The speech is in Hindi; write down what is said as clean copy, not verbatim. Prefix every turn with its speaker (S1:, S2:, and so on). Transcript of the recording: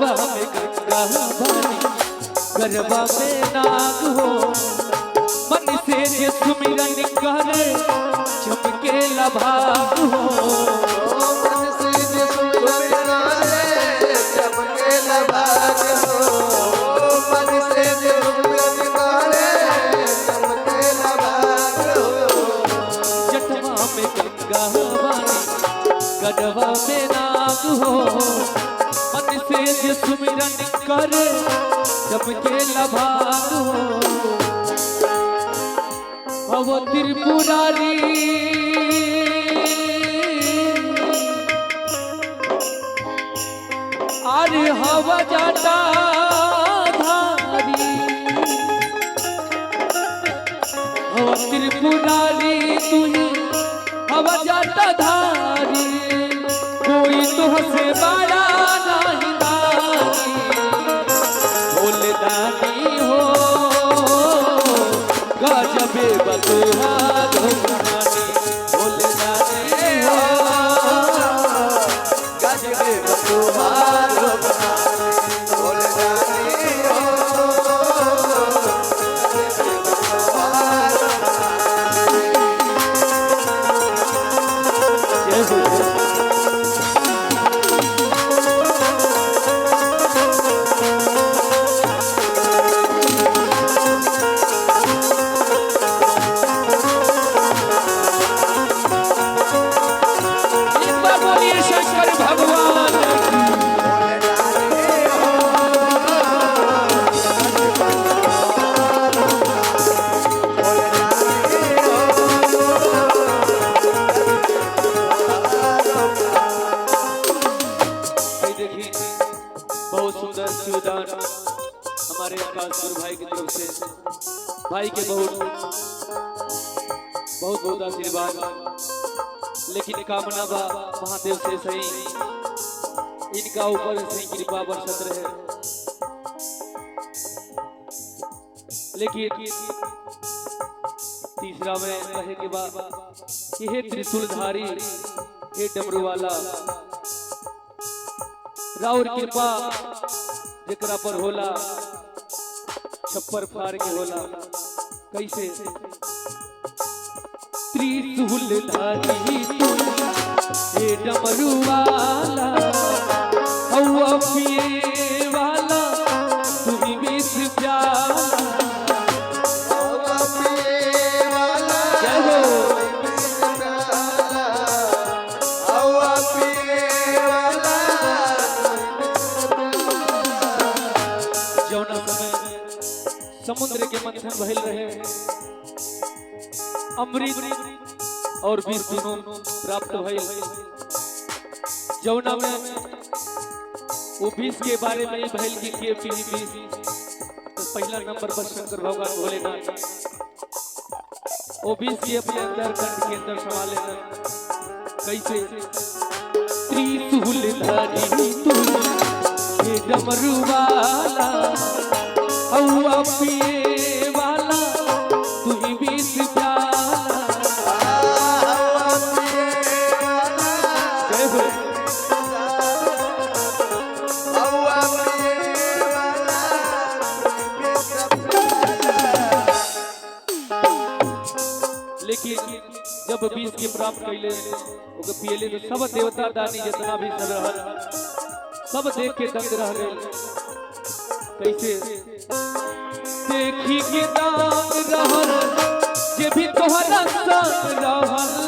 S1: गरबा में गंगा भरी गरबा में नाग हो मन से जे सुमिरन करे चमके भाग हो
S2: मन से जे सुमिरन करे चमके भाग हो मन से जे सुमिरन करे चमके भाग हो
S1: जटवा में गंगा भरी गरबा में नाग हो मन से जे सुमिरन करे चमके भाग हो भव त्रिपुरारी अरे हवा जाता धारी भव त्रिपुरारी तुही हवा जाता धारी कोई तो हसे बाड़ा नहीं दानी बोले दानी हो गजबे बतुहार हो कहानी बोले दानी हो
S2: गजबे बतुहार हो कहानी बोले दानी हो गजबे बतुहार हो कहानी।
S1: बहुत सुंदर शिवदान हमारे आकाशपुर भाई की तरफ से भाई के बहुत बहुत आशीर्वाद लेकिन कामना बा महादेव से सही इनका ऊपर सही कृपा बरसत रहे लेकिन तीसरा में कहे के बाद कि हे त्रिशूलधारी हे डमरू वाला राउर कृपा जेकरा पर होला छप्पर फाड़ के होला कैसे त्रिशूलधारी तू हे डमरू वाला हवा पिए वाला तू ही विष प्याला
S2: हवा पिए वाला
S1: जय हो
S2: विष प्याला हवा पिए वाला
S1: जौना समय समुद्र के मंथन भइल रहे अमृत और विष दोनों प्राप्त भइल जौना में वो विष के बारे में भइल कि के पी विष तो पहला नंबर पर शंकर भगवान भोलेनाथ वो विष के अपने अंदर कंठ के अंदर समा लेना कैसे त्रिशूलधारी तू हे डमरू वाला हवा पिए वाला तू ही विष प्याला
S2: हवा पिए वाला
S1: जय हो
S2: हवा पिए वाला विष प्याला।
S1: लेकिन जब विष के प्राप्त कैले ओके पियले तो सब देवता दानी जितना भी सब रहल सब देख के दंग रह गए कैसे देखी के दान रहल जे भी तोहरा संग रहल